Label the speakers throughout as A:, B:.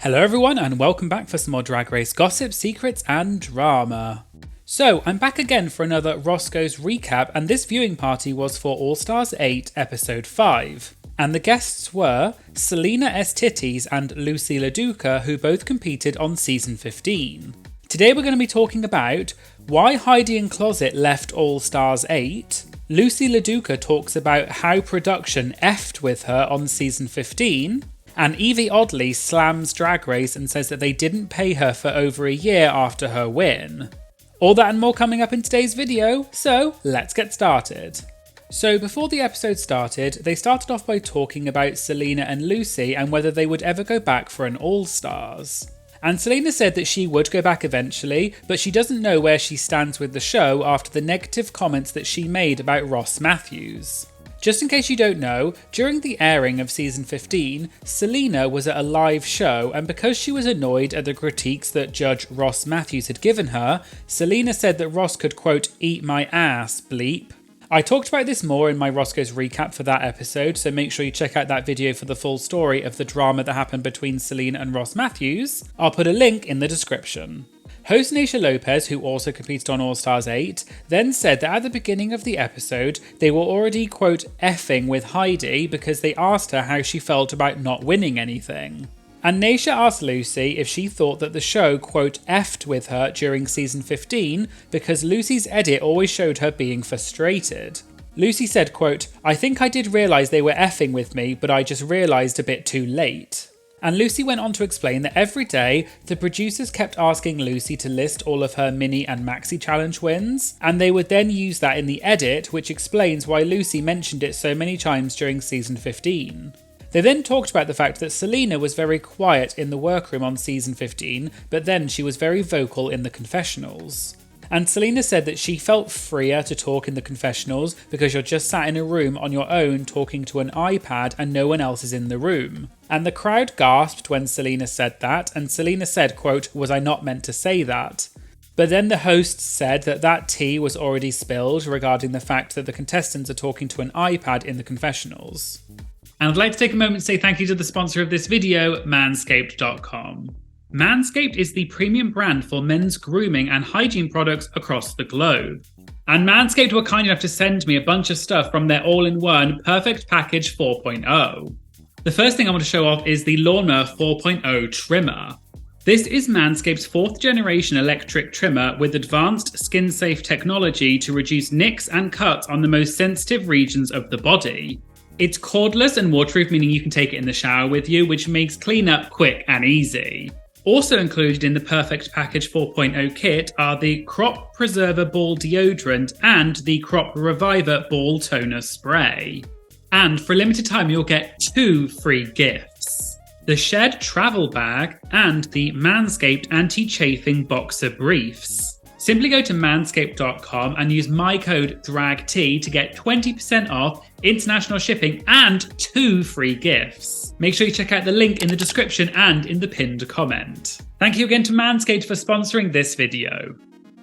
A: Hello everyone and welcome back for some more Drag Race gossip, secrets and drama. So, I'm back again for another Roscoe's recap, and this viewing party was for All Stars 8 episode 5. And the guests were Salina EsTitties and Loosey LaDuca, who both competed on season 15. Today we're going to be talking about why Heidi N Closet left All Stars 8, Loosey LaDuca talks about how production effed with her on season 15, and Yvie oddly slams Drag Race and says that they didn't pay her for over a year after her win. All that and more coming up in today's video, so let's get started. So before the episode started, they started off by talking about Salina and Loosey and whether they would ever go back for an All Stars. And Salina said that she would go back eventually, but she doesn't know where she stands with the show after the negative comments that she made about Ross Matthews. Just in case you don't know, during the airing of season 15, Salina was at a live show, and because she was annoyed at the critiques that Judge Ross Matthews had given her, Salina said that Ross could, quote, eat my ass, bleep. I talked about this more in my Roscoe's recap for that episode, so make sure you check out that video for the full story of the drama that happened between Salina and Ross Matthews. I'll put a link in the description. Host Naysha Lopez, who also competed on All Stars 8, then said that at the beginning of the episode, they were already, quote, effing with Heidi because they asked her how she felt about not winning anything. And Naysha asked Loosey if she thought that the show, quote, effed with her during season 15 because Loosey's edit always showed her being frustrated. Loosey said, quote, I think I did realise they were effing with me, but I just realised a bit too late. And Loosey went on to explain that every day, the producers kept asking Loosey to list all of her mini and maxi challenge wins, and they would then use that in the edit, which explains why Loosey mentioned it so many times during season 15. They then talked about the fact that Salina was very quiet in the workroom on season 15, but then she was very vocal in the confessionals. And Salina said that she felt freer to talk in the confessionals because you're just sat in a room on your own talking to an iPad and no one else is in the room. And the crowd gasped when Salina said that, and Salina said, quote, was I not meant to say that? But then the host said that that tea was already spilled regarding the fact that the contestants are talking to an iPad in the confessionals. And I'd like to take a moment to say thank you to the sponsor of this video, Manscaped.com. Manscaped is the premium brand for men's grooming and hygiene products across the globe. And Manscaped were kind enough to send me a bunch of stuff from their all-in-one Perfect Package 4.0. The first thing I want to show off is the Lawnmower 4.0 trimmer. This is Manscaped's 4th generation electric trimmer with advanced skin-safe technology to reduce nicks and cuts on the most sensitive regions of the body. It's cordless and waterproof, meaning you can take it in the shower with you, which makes cleanup quick and easy. Also included in the Perfect Package 4.0 kit are the Crop Preserver Ball Deodorant and the Crop Reviver Ball Toner Spray. And for a limited time, you'll get 2 free gifts: the Shed Travel Bag and the Manscaped Anti-Chafing Boxer Briefs. Simply go to manscaped.com and use my code DRAGT to get 20% off, international shipping, and 2 free gifts. Make sure you check out the link in the description and in the pinned comment. Thank you again to Manscaped for sponsoring this video.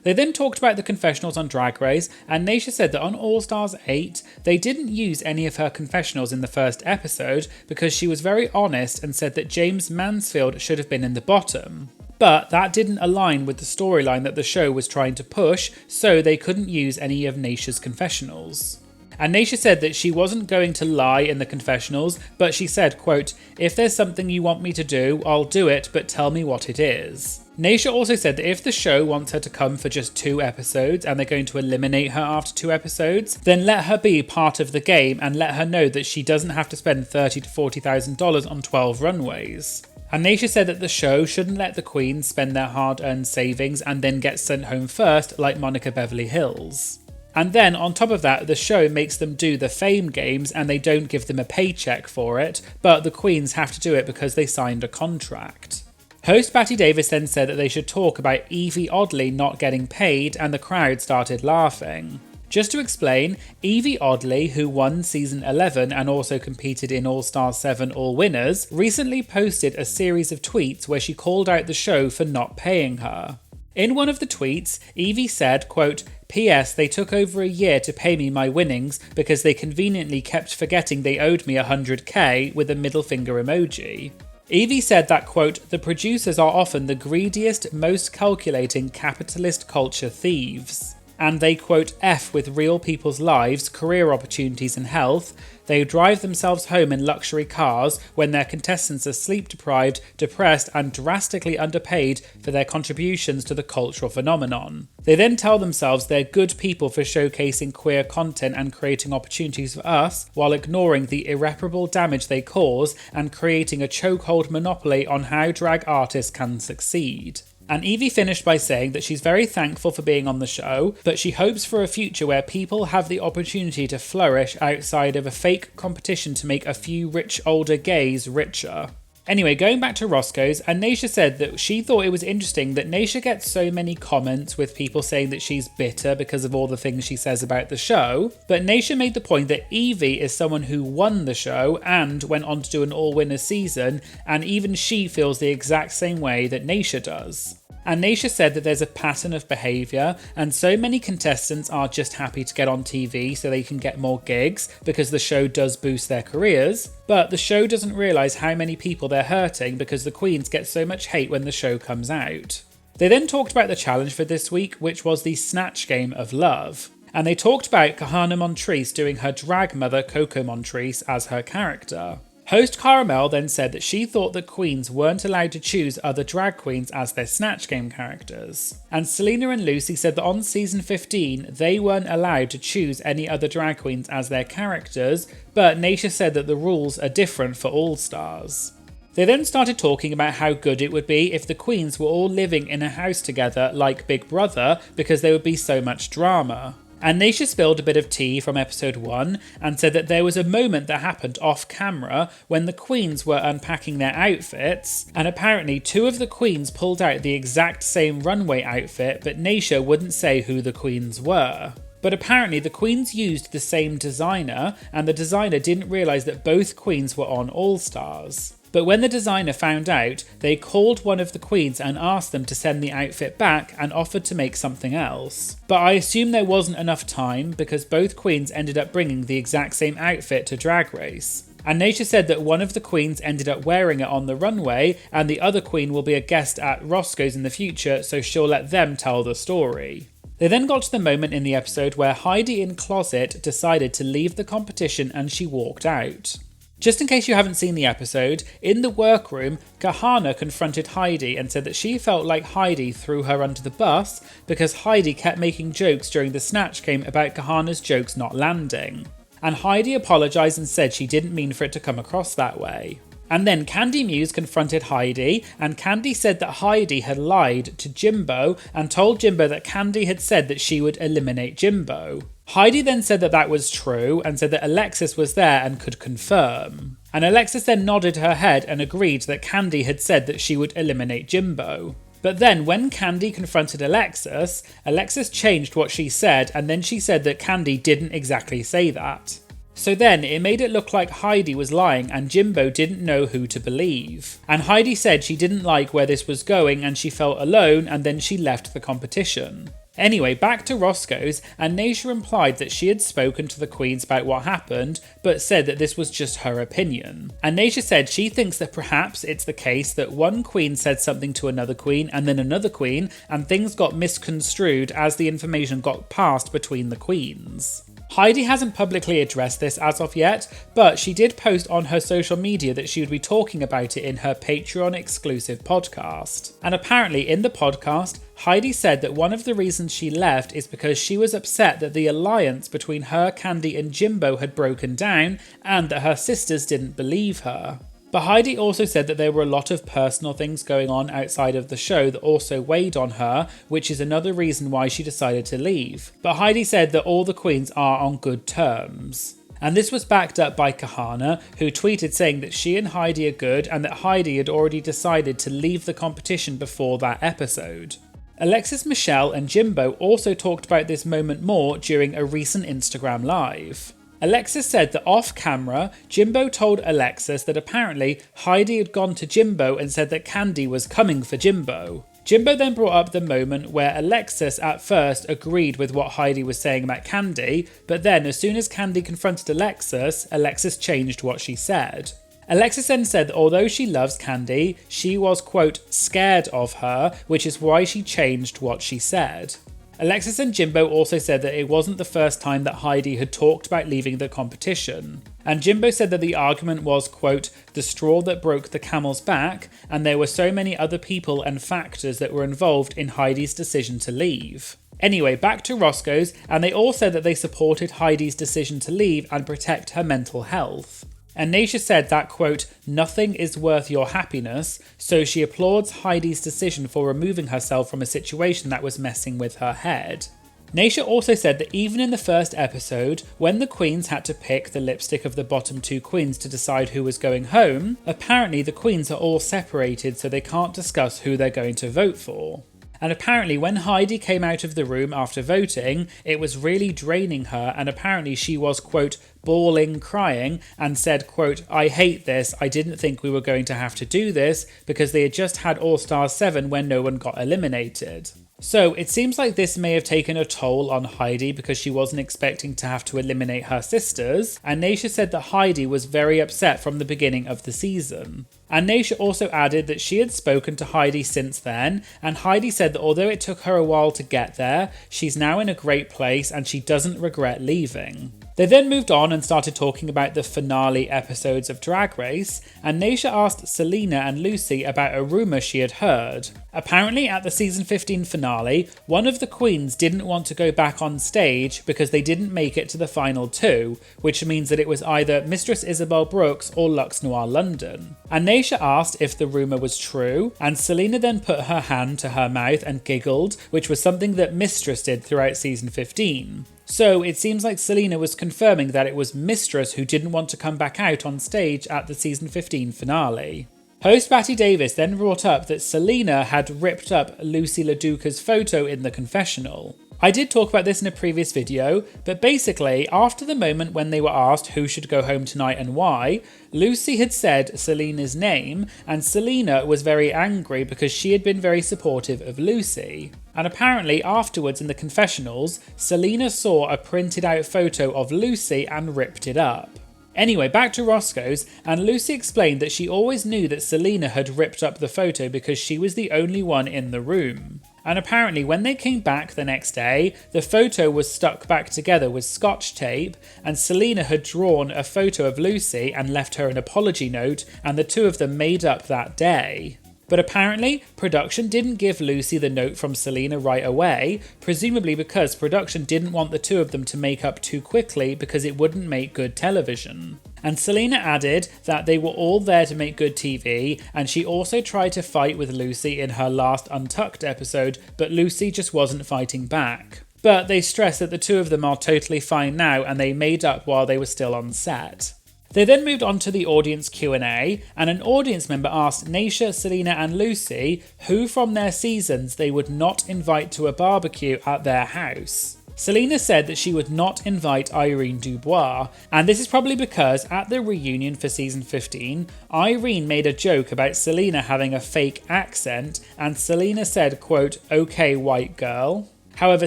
A: They then talked about the confessionals on Drag Race, and Naysha said that on All Stars 8, they didn't use any of her confessionals in the first episode because she was very honest and said that James Mansfield should have been in the bottom. But that didn't align with the storyline that the show was trying to push, so they couldn't use any of Naysha's confessionals. And Naysha said that she wasn't going to lie in the confessionals, but she said, quote, if there's something you want me to do, I'll do it, but tell me what it is. Naysha also said that if the show wants her to come for just 2 episodes and they're going to eliminate her after 2 episodes, then let her be part of the game and let her know that she doesn't have to spend $30,000 to $40,000 on 12 runways. And Naysha said that the show shouldn't let the queens spend their hard-earned savings and then get sent home first like Monica Beverly Hills. And then on top of that, the show makes them do the fame games and they don't give them a paycheck for it, but the queens have to do it because they signed a contract. Host Batty Davis then said that they should talk about Yvie oddly not getting paid, and the crowd started laughing. Just to explain, Yvie Oddly, who won season 11 and also competed in All Stars 7 All Winners, recently posted a series of tweets where she called out the show for not paying her. In one of the tweets, Yvie said, quote, P.S. They took over a year to pay me my winnings because they conveniently kept forgetting they owed me $100K with a middle finger emoji. Yvie said that, quote, "The producers are often the greediest, most calculating capitalist culture thieves. And they, quote, F with real people's lives, career opportunities and health. They drive themselves home in luxury cars when their contestants are sleep deprived, depressed and drastically underpaid for their contributions to the cultural phenomenon. They then tell themselves they're good people for showcasing queer content and creating opportunities for us, while ignoring the irreparable damage they cause and creating a chokehold monopoly on how drag artists can succeed." And Yvie finished by saying that she's very thankful for being on the show, but she hopes for a future where people have the opportunity to flourish outside of a fake competition to make a few rich older gays richer. Anyway, going back to Roscoe's, and Naysha said that she thought it was interesting that Naysha gets so many comments with people saying that she's bitter because of all the things she says about the show, but Naysha made the point that Yvie is someone who won the show and went on to do an all-winners season, and even she feels the exact same way that Naysha does. And Naysha said that there's a pattern of behaviour, and so many contestants are just happy to get on TV so they can get more gigs because the show does boost their careers, but the show doesn't realise how many people they're hurting because the queens get so much hate when the show comes out. They then talked about the challenge for this week, which was the Snatch game of love. And they talked about Kahana Montrese doing her drag mother Coco Montrese as her character. Host Caramel then said that she thought that queens weren't allowed to choose other drag queens as their Snatch Game characters. And Salina and Loosey said that on season 15 they weren't allowed to choose any other drag queens as their characters, but Naysha said that the rules are different for all stars. They then started talking about how good it would be if the queens were all living in a house together like Big Brother because there would be so much drama. And Naysha spilled a bit of tea from episode 1 and said that there was a moment that happened off camera when the queens were unpacking their outfits, and apparently 2 of the queens pulled out the exact same runway outfit, but Naysha wouldn't say who the queens were. But apparently the queens used the same designer, and the designer didn't realise that both queens were on All Stars. But when the designer found out, they called one of the queens and asked them to send the outfit back and offered to make something else. But I assume there wasn't enough time because both queens ended up bringing the exact same outfit to Drag Race. And Naysha said that one of the queens ended up wearing it on the runway and the other queen will be a guest at Roscoe's in the future, so she'll let them tell the story. They then got to the moment in the episode where Heidi N Closet decided to leave the competition and she walked out. Just in case you haven't seen the episode, in the workroom, Kahana confronted Heidi and said that she felt like Heidi threw her under the bus because Heidi kept making jokes during the Snatch game about Kahana's jokes not landing. And Heidi apologised and said she didn't mean for it to come across that way. And then Candy Muse confronted Heidi, and Candy said that Heidi had lied to Jimbo and told Jimbo that Candy had said that she would eliminate Jimbo. Heidi then said that that was true and said that Alexis was there and could confirm. And Alexis then nodded her head and agreed that Candy had said that she would eliminate Jimbo. But then when Candy confronted Alexis, Alexis changed what she said and then she said that Candy didn't exactly say that. So then it made it look like Heidi was lying and Jimbo didn't know who to believe. And Heidi said she didn't like where this was going and she felt alone and then she left the competition. Anyway, back to Roscoe's, and Naysha implied that she had spoken to the queens about what happened, but said that this was just her opinion. And Naysha said she thinks that perhaps it's the case that one queen said something to another queen and then another queen, and things got misconstrued as the information got passed between the queens. Heidi hasn't publicly addressed this as of yet, but she did post on her social media that she would be talking about it in her Patreon exclusive podcast. And apparently in the podcast, Heidi said that one of the reasons she left is because she was upset that the alliance between her, Candy and Jimbo had broken down and that her sisters didn't believe her. But Heidi also said that there were a lot of personal things going on outside of the show that also weighed on her, which is another reason why she decided to leave. But Heidi said that all the queens are on good terms. And this was backed up by Kahana, who tweeted saying that she and Heidi are good and that Heidi had already decided to leave the competition before that episode. Alexis Michelle and Jimbo also talked about this moment more during a recent Instagram live. Alexis said that off camera, Jimbo told Alexis that apparently Heidi had gone to Jimbo and said that Candy was coming for Jimbo. Jimbo then brought up the moment where Alexis at first agreed with what Heidi was saying about Candy, but then as soon as Candy confronted Alexis, Alexis changed what she said. Alexis then said that although she loves Candy, she was, quote, scared of her, which is why she changed what she said. Alexis and Jimbo also said that it wasn't the first time that Heidi had talked about leaving the competition. And Jimbo said that the argument was, quote, the straw that broke the camel's back, and there were so many other people and factors that were involved in Heidi's decision to leave. Anyway, back to Roscoe's, and they all said that they supported Heidi's decision to leave and protect her mental health. And Naysha said that, quote, nothing is worth your happiness, so she applauds Heidi's decision for removing herself from a situation that was messing with her head. Naysha also said that even in the first episode, when the queens had to pick the lipstick of the bottom two queens to decide who was going home, apparently the queens are all separated so they can't discuss who they're going to vote for. And apparently when Heidi came out of the room after voting, it was really draining her, and apparently she was, quote, bawling, crying, and said, quote, I hate this, I didn't think we were going to have to do this, because they had just had All Stars 7 when no one got eliminated. So it seems like this may have taken a toll on Heidi because she wasn't expecting to have to eliminate her sisters, and Naysha said that Heidi was very upset from the beginning of the season. And Naysha also added that she had spoken to Heidi since then, and Heidi said that although it took her a while to get there, she's now in a great place and she doesn't regret leaving. They then moved on and started talking about the finale episodes of Drag Race, and Naysha asked Salina and Loosey about a rumour she had heard. Apparently at the season 15 finale, one of the queens didn't want to go back on stage because they didn't make it to the final two, which means that it was either Mistress Isabel Brooks or Luxe Noir London. And Naysha asked if the rumour was true, and Salina then put her hand to her mouth and giggled, which was something that Mistress did throughout season 15. So it seems like Salina was confirming that it was Mistress who didn't want to come back out on stage at the season 15 finale. Host Batty Davis then brought up that Salina had ripped up Loosey LaDuca's photo in the confessional. I did talk about this in a previous video, but basically, after the moment when they were asked who should go home tonight and why, Loosey had said Salina's name, and Salina was very angry because she had been very supportive of Loosey. And apparently afterwards in the confessionals, Salina saw a printed out photo of Loosey and ripped it up. Anyway, back to Roscoe's, and Loosey explained that she always knew that Salina had ripped up the photo because she was the only one in the room. And apparently when they came back the next day, the photo was stuck back together with scotch tape, and Salina had drawn a photo of Loosey and left her an apology note, and the two of them made up that day. But apparently, production didn't give Loosey the note from Salina right away, presumably because production didn't want the two of them to make up too quickly because it wouldn't make good television. And Salina added that they were all there to make good TV, and she also tried to fight with Loosey in her last Untucked episode, but Loosey just wasn't fighting back. But they stressed that the two of them are totally fine now, and they made up while they were still on set. They then moved on to the audience Q&A, and an audience member asked Naysha, Salina and Loosey who from their seasons they would not invite to a barbecue at their house. Salina said that she would not invite Irene Dubois, and this is probably because at the reunion for season 15, Irene made a joke about Salina having a fake accent, and Salina said, quote, okay white girl. However,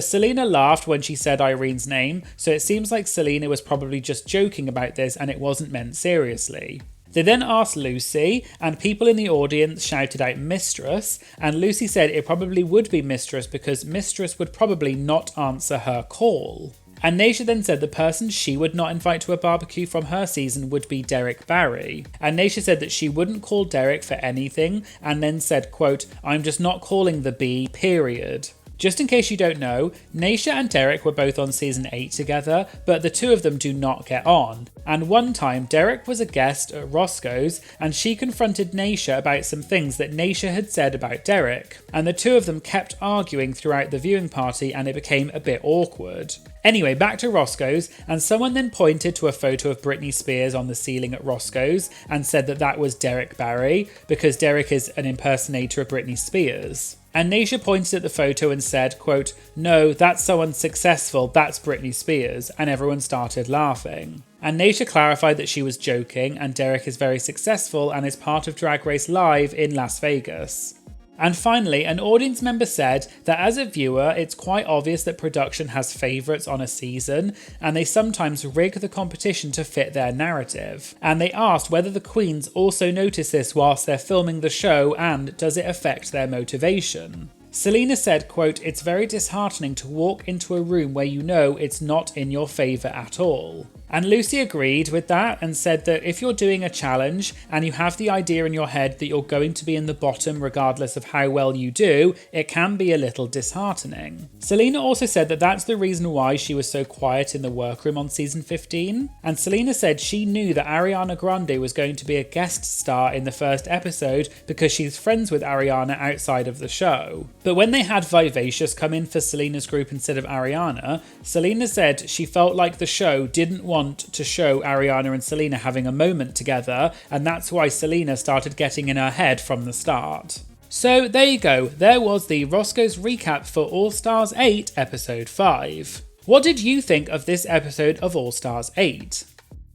A: Salina laughed when she said Irene's name, so it seems like Salina was probably just joking about this and it wasn't meant seriously. They then asked Loosey, and people in the audience shouted out Mistress, and Loosey said it probably would be Mistress because Mistress would probably not answer her call. And Naysha then said the person she would not invite to a barbecue from her season would be Derek Barry. And Naysha said that she wouldn't call Derek for anything, and then said, quote, I'm just not calling the B, period. Just in case you don't know, Naysha and Derek were both on season 8 together, but the two of them do not get on. And one time, Derek was a guest at Roscoe's, and she confronted Naysha about some things that Naysha had said about Derek. And the two of them kept arguing throughout the viewing party, and it became a bit awkward. Anyway, back to Roscoe's, and someone then pointed to a photo of Britney Spears on the ceiling at Roscoe's and said that that was Derek Barry, because Derek is an impersonator of Britney Spears. And Naysha pointed at the photo and said, quote, no, that's so unsuccessful, that's Britney Spears, and everyone started laughing. And Naysha clarified that she was joking, and Derek is very successful and is part of Drag Race Live in Las Vegas. And finally, an audience member said that as a viewer, it's quite obvious that production has favourites on a season, and they sometimes rig the competition to fit their narrative. And they asked whether the queens also notice this whilst they're filming the show, and does it affect their motivation? Salina said, quote, "It's very disheartening to walk into a room where you know it's not in your favour at all." And Loosey agreed with that and said that if you're doing a challenge and you have the idea in your head that you're going to be in the bottom regardless of how well you do, it can be a little disheartening. Salina also said that that's the reason why she was so quiet in the workroom on season 15. And Salina said she knew that Ariana Grande was going to be a guest star in the first episode because she's friends with Ariana outside of the show. But when they had Vivacious come in for Salina's group instead of Ariana, Salina said she felt like the show didn't want to show Ariana and Salina having a moment together, and that's why Salina started getting in her head from the start. So there you go, there was the Roscoe's recap for All Stars 8 episode 5. What did you think of this episode of All Stars 8?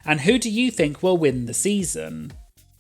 A: And who do you think will win the season?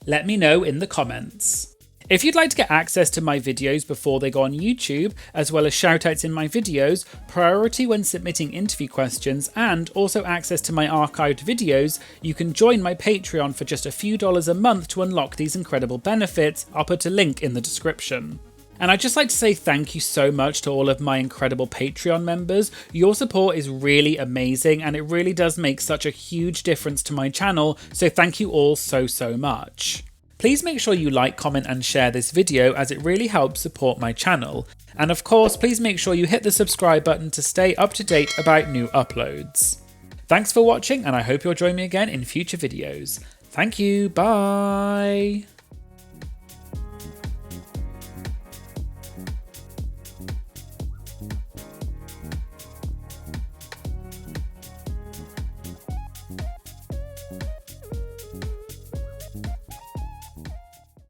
A: Let me know in the comments. If you'd like to get access to my videos before they go on YouTube, as well as shoutouts in my videos, priority when submitting interview questions, and also access to my archived videos, you can join my Patreon for just a few dollars a month to unlock these incredible benefits. I'll put a link in the description. And I'd just like to say thank you so much to all of my incredible Patreon members. Your support is really amazing and it really does make such a huge difference to my channel, so thank you all so much. Please make sure you like, comment and share this video as it really helps support my channel. And of course, please make sure you hit the subscribe button to stay up to date about new uploads. Thanks for watching and I hope you'll join me again in future videos. Thank you, bye!